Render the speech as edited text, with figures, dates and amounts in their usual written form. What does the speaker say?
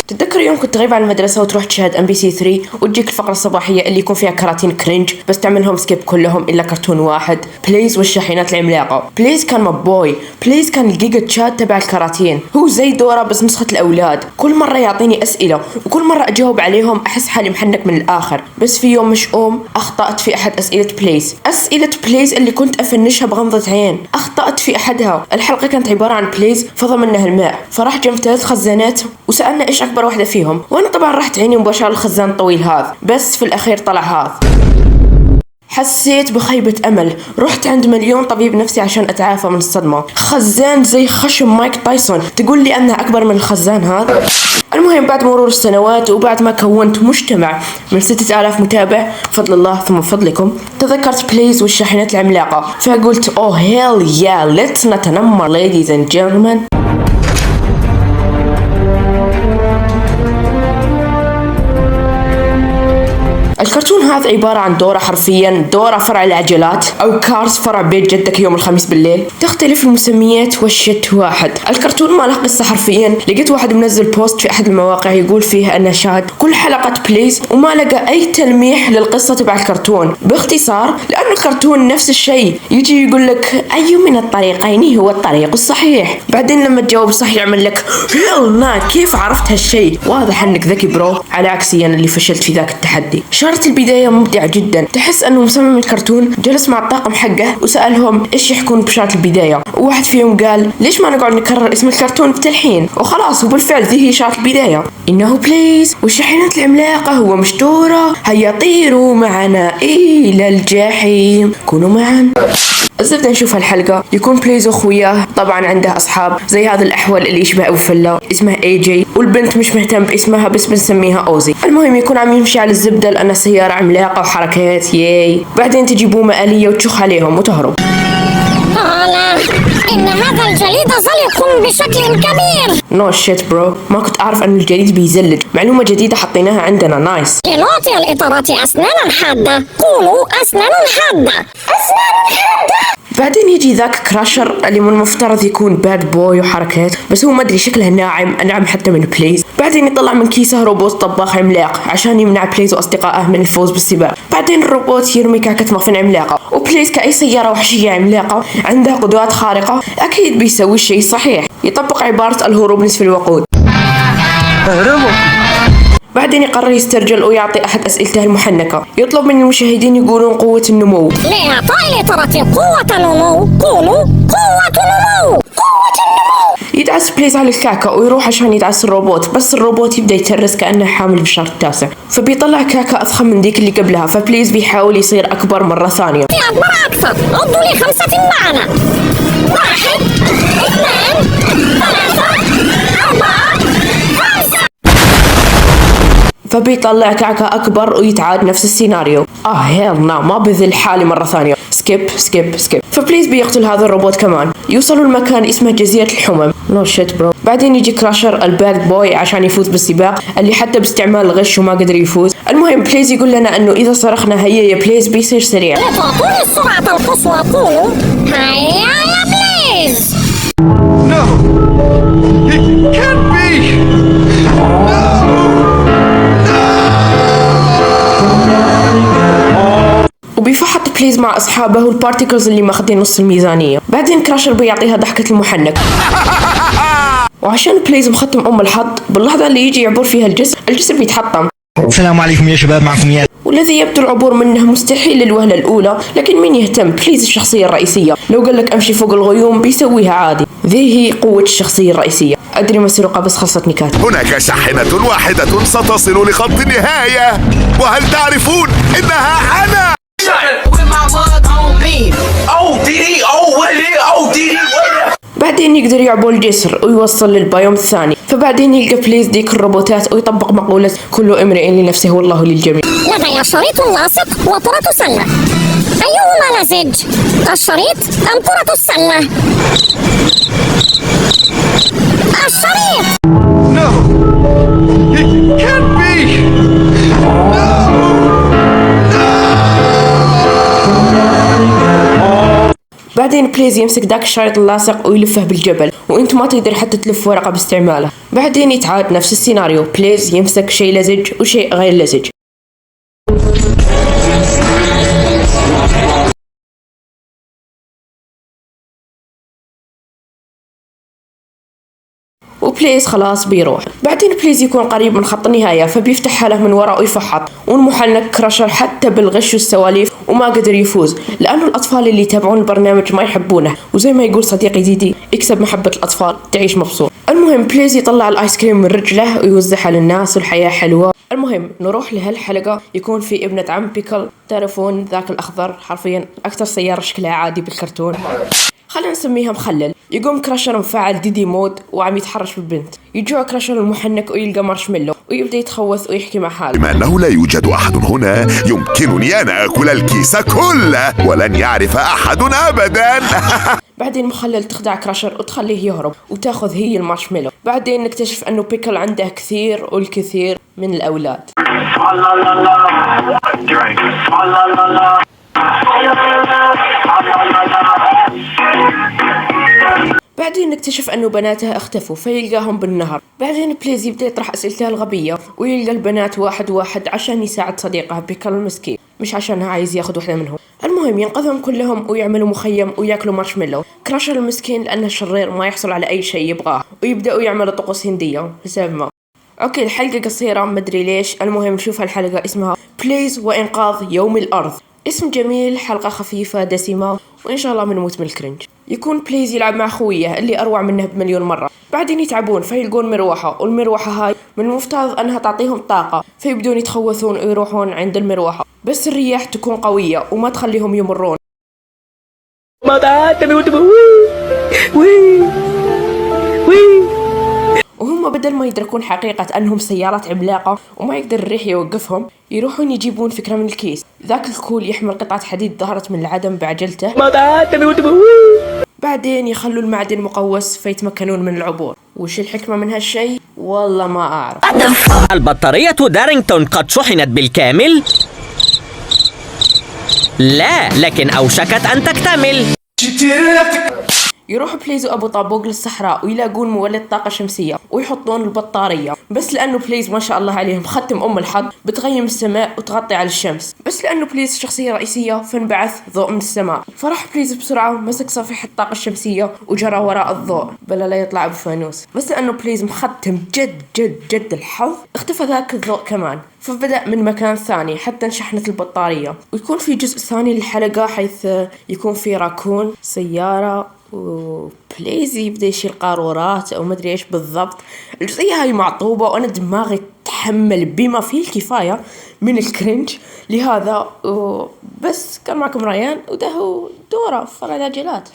تتذكر يوم كنت تغيب عن المدرسة وتروح تشاهد MBC 3 وتجيك الفقرة الصباحية اللي يكون فيها كراتين كرنج بس تعملهم سكيب كلهم إلا كرتون واحد، بليز والشاحنات العملاقة. بليز كان مبوي، بليز كان الجيجا تشات تبع الكراتين، هو زي دورة بس نسخة الأولاد. كل مرة يعطيني أسئلة وكل مرة أجاوب عليهم أحس حالي محنك من الآخر. بس في يوم مشؤوم أخطأت في أحد أسئلة بليز اللي كنت أفنشها بغمضة عين، أخطأت في أحدها. الحلقة كانت عبارة عن بليز فضمنها الماء، فراح جنب 3 خزانات وسألنا إيش أكبر واحدة فيهم، وأنا طبعا رحت عيني مباشرة الخزان الطويل هذا، بس في الأخير طلع هذا. حسيت بخيبة أمل، رحت عند مليون طبيب نفسي عشان أتعافى من الصدمة. خزان زي خشم مايك تايسون تقول لي أنها أكبر من الخزان هذا؟ المهم بعد مرور السنوات وبعد ما كونت مجتمع من 6000 متابع بفضل الله ثم بفضلكم، تذكرت بليز والشاحنات العملاقة، فقلت oh hell yeah let's نتنمر ladies and gentlemen. الكرتون هذا عبارة عن دورة، حرفيا دورة فرع العجلات أو كارز فرع بيت جدك يوم الخميس بالليل، تختلف المسميات والشت واحد. الكرتون ما له قصة حرفيا. لقيت واحد منزل بوست في أحد المواقع يقول فيها أنه شاهد كل حلقة بليز وما لقى أي تلميح للقصة تبع الكرتون. باختصار لأن الكرتون نفس الشيء، يجي يقول لك أي من الطريقين هو الطريق الصحيح، بعدين لما تجاوب صح يعمل لك هيلنا كيف عرفت هالشيء، واضح أنك ذكي برو، على عكسي أنا اللي فشلت في ذاك التحدي. شارة البداية ممتعة جدا، تحس أنه مصمم الكرتون جلس مع الطاقم حقه وسألهم إيش يحكون بشارة البداية، وواحد فيهم قال ليش ما نقعد نكرر اسم الكرتون بتلحين وخلاص، وبالفعل ذي هي شارة البداية. إنه بليز والشاحنات العملاقة هو مشتورة، هيا طيروا معنا إلى الجحيم، كونوا معا. الزبدة نشوف هالحلقة يكون بليز واخوياه طبعا عنده أصحاب زي هذا الأحول اللي يشبه أبو فلة اسمه AJ، والبنت مش مهتم باسمها بس بنسميها أوزي. المهم يكون عم يمشي على الزبدة لأنها سيارة عملاقة وحركات ياي، بعدين تجي بومة آلية وتشخ عليهم وتهرب. إن هذا الجليد زلق بشكل كبير. نو شيت برو، ما كنت أعرف أن الجليد بيزلج، معلومة جديدة حطيناها عندنا. نايس. لنعطي الإطارات أسنانا حادة، قولوا أسنان حادة، أسنان حادة. بعدين يجي ذاك كراشر اللي من المفترض يكون باد بوي وحركات، بس هو ما ادري شكله ناعم حتى من بليز. بعدين يطلع من كيسه روبوت طباخ عملاق عشان يمنع بليز واصدقائه من الفوز بالسباق. بعدين الروبوت يرمي كعكة مافن عملاقة، وبليز كأي سيارة وحشية عملاقة عندها قدرات خارقة اكيد بيسوي الشيء الصحيح، يطبق عبارة الهروب نصف الوقود. بعدين يقرر يسترجل ويعطي أحد أسئلته المحنكة، يطلب من المشاهدين يقولون قوة النمو. لإعطاء الإطارات قوة نمو قولوا قوة نمو، قوة النمو. يدعس بليز على الكعكة ويروح عشان يدعس الروبوت، بس الروبوت يبدأ يترس كأنه حامل بالشهر التاسع، فبيطلع كعكة أضخم من ذيك اللي قبلها، فبليز بيحاول يصير أكبر مرة ثانية. في أكبر أكثر، عدوا لي 5 معنا. 1 2 3 4 5. فبيطلع كعكة أكبر ويتعاد نفس السيناريو. هيل ما بذل حالي مرة ثانية. سكيب. فبليز بيقتل هذا الروبوت كمان. يوصلوا المكان اسمه جزيرة الحمم. نو شيت برو. بعدين يجي كراشر الباد بوي عشان يفوز بالسباق اللي حتى باستعمال الغش وما قدر يفوز. المهم بليز يقول لنا انه اذا صرخنا هيا يا بليز بيصير سريع. لتعطوني السرعة القصوى قولوا هيا يا بليز. No, it can't be. وبيفحط بليز مع أصحابه البارتيكلز اللي ماخذين نص الميزانية. بعدين كراشر بيعطيها ضحكة المحنك. وعشان بليز مختم الحظ باللحظة اللي يجي يعبر فيها الجسر بيتحطم. السلام عليكم يا شباب، معكم يا والذي يبدو العبور منه مستحيل للوهلة الأولى، لكن مين يهتم؟ بليز الشخصية الرئيسية، لو قال لك أمشي فوق الغيوم بيسويها عادي. ذي هي قوة الشخصية الرئيسية. أدري مسروقة بس خلصت نكات. هناك شاحنة واحدة ستصل لخط النهاية، وهل تعرفون إنها أنا؟ بعدين يقدر يعبر الجسر ويوصل للبيوم الثاني، فبعدين يلقى بليز ديك الروبوتات ويطبق مقولة كل امرئ لنفسه والله للجميع. لدي شريط لاصق وكرة سلة، أيهما لزج؟ الشريط أم كرة السلة؟ الشريط. No, it can't be. بعدين بليز يمسك ذاك الشريط اللاصق ويلفه بالجبل وانت ما تقدر حتى تلف ورقة باستعماله. بعدين يتعاد نفس السيناريو، بليز يمسك شيء لزج وشيء غير لزج. وبليز خلاص بيروح. بعدين بليز يكون قريب من خط النهاية فبيفتحها له من وراء ويفحط، والمحنك كراشر حتى بالغش والسواليف وما قدر يفوز لأنه الأطفال اللي يتابعون البرنامج ما يحبونه، وزي ما يقول صديقي ديدي اكسب محبة الأطفال تعيش مبسوط. المهم بليز يطلع الآيس كريم من رجله ويوزعها للناس والحياة حلوة. المهم نروح لهالحلقة، يكون في ابنة عم بيكل، تعرفون ذاك الأخضر حرفيا أكتر سيارة شكلها عادي بالكرتون، خلينا نسميها مخلل. يقوم كراشر مفعل ديدي مود وعم يتحرش بالبنت، يجوع كراشر المحنك ويلقى مارشميلو ويبدأ يتخوث ويحكي مع حاله. بما أنه لا يوجد أحد هنا يمكنني أن آكل الكيس كله ولن يعرف أحد أبدا. بعدين مخلل تخدع كراشر وتخليه يهرب وتاخذ هي المارشميلو. بعدين نكتشف أنه بيكل عنده كثير والكثير من الأولاد. بعدين نكتشف أنه بناته اختفوا فيلقاهم بالنهر. بعدين بليز يبدأ يطرح أسئلته الغبية ويلقى البنات واحد واحد عشان يساعد صديقه بيكل المسكين، مش عشانها عايز ياخد واحدة منهم. المهم ينقذهم كلهم ويعملوا مخيم وياكلوا مارشميلو. كراشر المسكين لأنه شرير ما يحصل على أي شيء يبغاه، ويبدأوا يعملوا طقوس هندية بسبب ما. أوكي الحلقة قصيرة مدري ليش. المهم نشوف الحلقة اسمها بليز وإنقاذ يوم الأرض. اسم جميل، حلقة خفيفة دسمة، وإن شاء الله منموت من الكرنج. يكون بليز يلعب مع خويه اللي أروع منه بمليون مرة. بعدين يتعبون فيلقون مروحة، والمروحة هاي من المفترض أنها تعطيهم طاقة، فيبدون يتخوثون ويروحون عند المروحة، بس الرياح تكون قوية وما تخليهم يمرون. وهم بدل ما يدركون حقيقة أنهم سيارات عملاقة وما يقدر الريح يوقفهم، يروحون يجيبون فكرة من الكيس. ذاك الكول يحمل قطعة حديد ظهرت من العدم بعجلته. بعدين يخلوا المعدن مقوس فيتمكنون من العبور. وش الحكمة من هالشيء؟ والله ما أعرف. البطارية دارينغتون قد شحنت بالكامل؟ لا، لكن أوشكت أن تكتمل. يروح بليز وأبو طابوق للصحراء ويلاقون مولد طاقة شمسية ويحطون البطارية، بس لأنه بليز ما شاء الله عليهم ختم أم الحظ بتغيم السماء وتغطي على الشمس، بس لأنه بليز شخصية رئيسية فانبعث ضوء من السماء. فرح بليز بسرعة ومسك صفيحة الطاقة الشمسية وجرى وراء الضوء بلا لا يطلع أبو فانوس، بس لأنه بليز مختم جد جد جد الحظ اختفى ذاك الضوء كمان، فبدأ من مكان ثاني حتى انشحنت البطارية. ويكون في جزء ثاني للحلقة حيث يكون في راكون سيارة وبليز يبدأ يشيل قارورات أو مدري إيش بالضبط. الجزئية هاي معطوبة وأنا دماغي تحمل بما فيه الكفاية من الكرنج، لهذا بس كان معكم ريان وده هو دورة فرع العجلات.